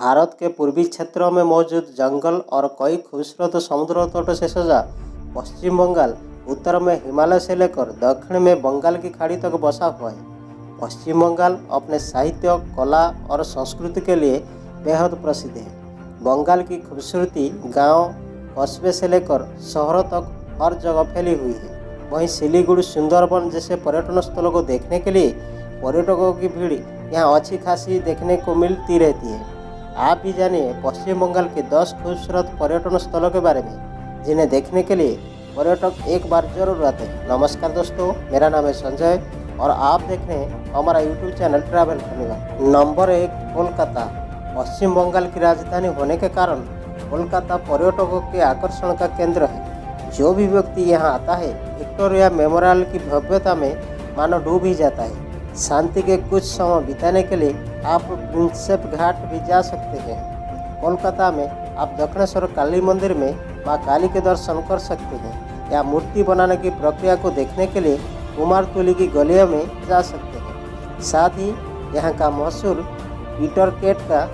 भारत के पूर्वी क्षेत्रों में मौजूद जंगल और कई खूबसूरत समुद्र तट से सजा पश्चिम बंगाल उत्तर में हिमालय से लेकर दक्षिण में बंगाल की खाड़ी तक बसा हुआ है। पश्चिम बंगाल अपने साहित्य, कला और संस्कृति के लिए बेहद प्रसिद्ध है। बंगाल की खूबसूरती गांव, कस्बे से लेकर शहरों तक हर जगह फैली हुई है। वहीं सिलीगुड़ी, सुंदरबन जैसे पर्यटन स्थलों को देखने के लिए पर्यटकों की भीड़ यहाँ अच्छी खासी देखने को मिलती रहती है। आप भी जानिए पश्चिम बंगाल के 10 खूबसूरत पर्यटन स्थलों के बारे में, जिन्हें देखने के लिए पर्यटक एक बार जरूर आते हैं। नमस्कार दोस्तों, मेरा नाम है संजय और आप देख रहे हैं हमारा यूट्यूब चैनल ट्रैवल करने। नंबर 1, कोलकाता। पश्चिम बंगाल की राजधानी होने के कारण कोलकाता पर्यटकों के आकर्षण का केंद्र है। जो भी व्यक्ति यहाँ आता है, विक्टोरिया मेमोरियल की भव्यता में मानो डूब ही जाता है। शांति के कुछ समय बिताने के लिए आप प्रिंसेप घाट भी जा सकते हैं। कोलकाता में आप दक्षिणेश्वर काली मंदिर में मां काली के दर्शन कर सकते हैं या मूर्ति बनाने की प्रक्रिया को देखने के लिए कुमारटुली की गलियों में जा सकते हैं। साथ ही यहाँ का मशहूर पीटर केट का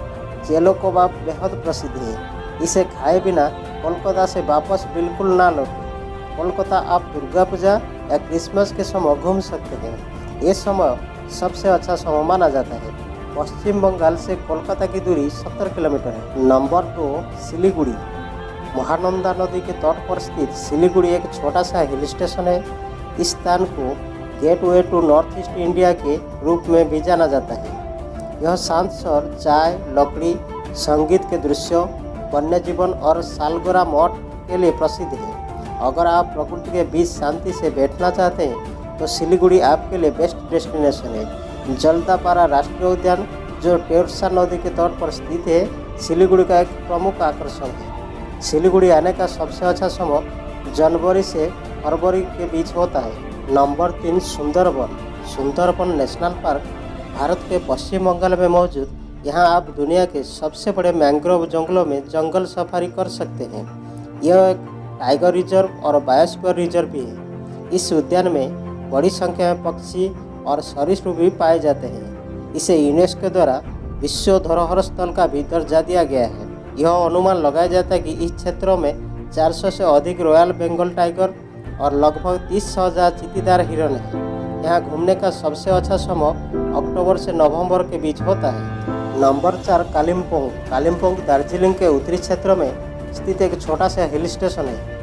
चेलो कबाब बेहद प्रसिद्ध है। इसे खाए बिना कोलकाता से वापस बिल्कुल ना लौटें। कोलकाता आप दुर्गा पूजा या क्रिसमस के समय घूम सकते हैं। ये समय सबसे अच्छा समय माना जाता है। पश्चिम बंगाल से कोलकाता की दूरी 70 किलोमीटर है। नंबर 2, सिलीगुड़ी। महानंदा नदी के तट पर स्थित सिलीगुड़ी एक छोटा सा हिल स्टेशन है। इस स्थान को gateway to North East India के रूप में भी जाना जाता है। यह शांत शहर चाय, लकड़ी, संगीत के दृश्यों, वन्य जीवन और सालगोरा मठ के लिए प्रसिद्ध है। अगर आप प्रकृति के बीच शांति से बैठना चाहते हैं तो सिलीगुड़ी आपके लिए बेस्ट डेस्टिनेशन है। जलदापारा राष्ट्रीय उद्यान, जो टेरसा नदी के तट पर स्थित है, सिलीगुड़ी का एक प्रमुख आकर्षण है। सिलीगुड़ी आने का सबसे अच्छा समय जनवरी से फरवरी के बीच होता है। Number 3, Sundarban. Sundarban national park Bharat के पश्चिम बंगाल में मौजूद। यहाँ आप दुनिया के सबसे बड़े मैंग्रोव जंगलों में जंगल सफारी कर सकते हैं। यह एक टाइगर रिजर्व और बायोस्फीयर रिजर्व भी है। इस उद्यान में बड़ी संख्या में पक्षी और सरीसृप भी पाए जाते हैं। इसे यूनेस्को द्वारा विश्व धरोहर स्थल का भी दर्जा दिया गया है। यह अनुमान लगाया जाता है कि इस क्षेत्रों में 400 से अधिक रॉयल बंगाल टाइगर और लगभग 30,000 चीतीदार हिरण हैं। यहाँ घूमने का सबसे अच्छा समय अक्टूबर से नवंबर के बीच होता है। नंबर 4, कालिम्पोंग। कालिम्पोंग दार्जिलिंग के उत्तरी क्षेत्र में स्थित एक छोटा सा हिल स्टेशन है।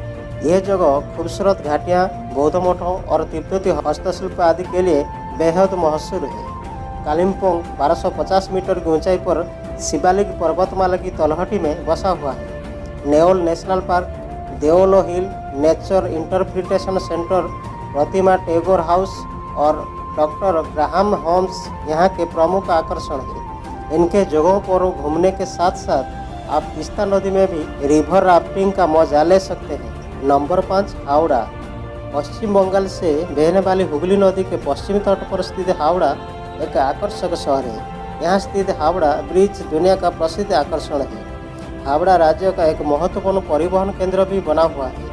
यह जगह खूबसूरत घाटियाँ, बौद्ध मठों और तिब्बती हस्तशिल्प आदि के लिए बेहद मशहूर है। कालिम्पोंग 1250 मीटर की ऊंचाई पर शिवालिक पर्वतमाला की तलहटी में बसा हुआ है। नेओल नेशनल पार्क, देओलो हिल नेचर इंटरप्रिटेशन सेंटर, प्रतिमा टैगोर हाउस और डॉक्टर ग्राहम होम्स यहाँ के प्रमुख आकर्षण हैं। इनके जगहों पर घूमने के साथ साथ आप तीस्ता नदी में भी रिवर राफ्टिंग का मजा ले सकते हैं। नंबर 5, हावड़ा। पश्चिम बंगाल से बहने वाली हुगली नदी के पश्चिमी तट पर स्थित हावड़ा एक आकर्षक शहर है। यहाँ स्थित हावड़ा ब्रिज दुनिया का प्रसिद्ध आकर्षण है। हावड़ा राज्य का एक महत्वपूर्ण परिवहन केंद्र भी बना हुआ है।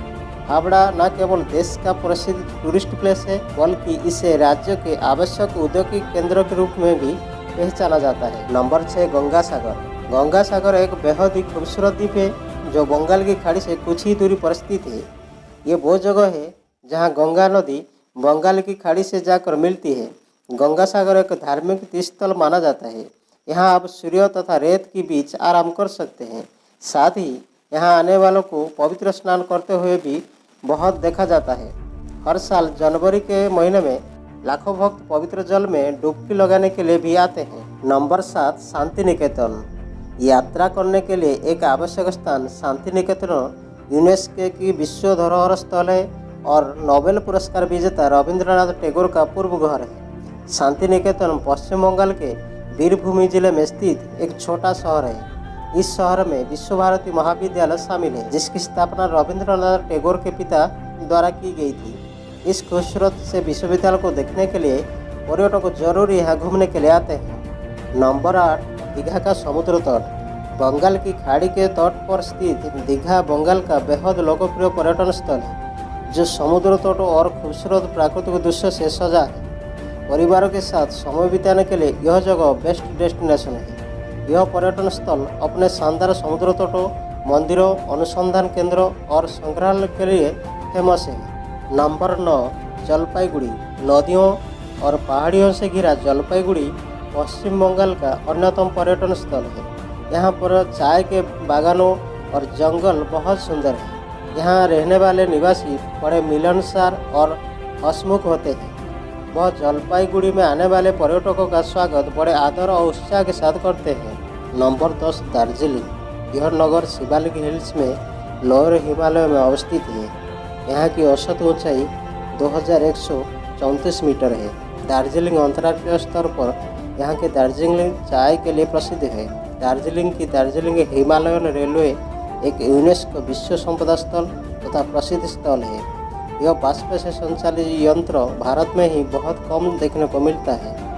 हावड़ा न केवल देश का प्रसिद्ध टूरिस्ट प्लेस है, बल्कि इसे राज्य के आवश्यक औद्योगिक केंद्र के रूप में भी पहचाना जाता है। नंबर 6, गंगा सागर। गंगा सागर एक बेहद ही खूबसूरत द्वीप है जो बंगाल की खाड़ी से कुछ ही दूरी पर स्थित है। ये वो जगह है जहाँ गंगा नदी बंगाल की खाड़ी से जाकर मिलती है। गंगा सागर एक धार्मिक तीर्थस्थल माना जाता है। यहाँ आप सूर्य तथा रेत के बीच आराम कर सकते हैं। साथ ही यहाँ आने वालों को पवित्र स्नान करते हुए भी बहुत देखा जाता है। हर साल जनवरी के महीने में लाखों भक्त पवित्र जल में डुबकी लगाने के लिए भी आते हैं। नंबर 7, शांति निकेतन। यात्रा करने के लिए एक आवश्यक स्थान शांति निकेतन यूनेस्को की विश्व धरोहर स्थल है और नोबेल पुरस्कार विजेता रविंद्रनाथ टैगोर का पूर्व घर है। शांति निकेतन पश्चिम बंगाल के वीरभूमि जिले में स्थित एक छोटा शहर है। इस शहर में विश्व भारती महाविद्यालय शामिल है, जिसकी स्थापना रविंद्रनाथ टैगोर के पिता द्वारा की गई थी। इस खूबसूरत से विश्वविद्यालय को देखने के लिए पर्यटक जरूर यहाँ घूमने के लिए आते हैं। नंबर 8, दीघा का समुद्र तट। बंगाल की खाड़ी के तट पर स्थित दीघा बंगाल का बेहद लोकप्रिय पर्यटन स्थल है, जो समुद्र तट और खूबसूरत प्राकृतिक दृश्य से सजा है। परिवारों के साथ समय बिताने के लिए यह जगह बेस्ट डेस्टिनेशन है। यह पर्यटन स्थल अपने शानदार समुद्र तटों, मंदिरों, अनुसंधान केंद्रों और संग्रहालय के लिए फेमस है। नंबर 9, जलपाईगुड़ी। नदियों और पहाड़ियों से घिरा जलपाईगुड़ी पश्चिम बंगाल का अन्यतम पर्यटन स्थल है। यहाँ पर चाय के बागानों और जंगल बहुत सुंदर है। यहाँ रहने वाले निवासी बड़े मिलनसार और हंसमुख होते हैं। वह जलपाईगुड़ी में आने वाले पर्यटकों का स्वागत बड़े आदर और उत्साह के साथ करते हैं। नंबर 10, दार्जिलिंग। यह नगर शिवालिक हिल्स में लोअर हिमालय में अवस्थित है। यहाँ की औसत ऊंचाई 2134 मीटर है। दार्जिलिंग अंतर्राष्ट्रीय स्तर पर यहाँ के दार्जिलिंग चाय के लिए प्रसिद्ध है। दार्जिलिंग हिमालयन रेलवे एक यूनेस्को विश्व संपदा स्थल तथा प्रसिद्ध स्थल है। यह बाष्प से संचालित यंत्र भारत में ही बहुत कम देखने को मिलता है।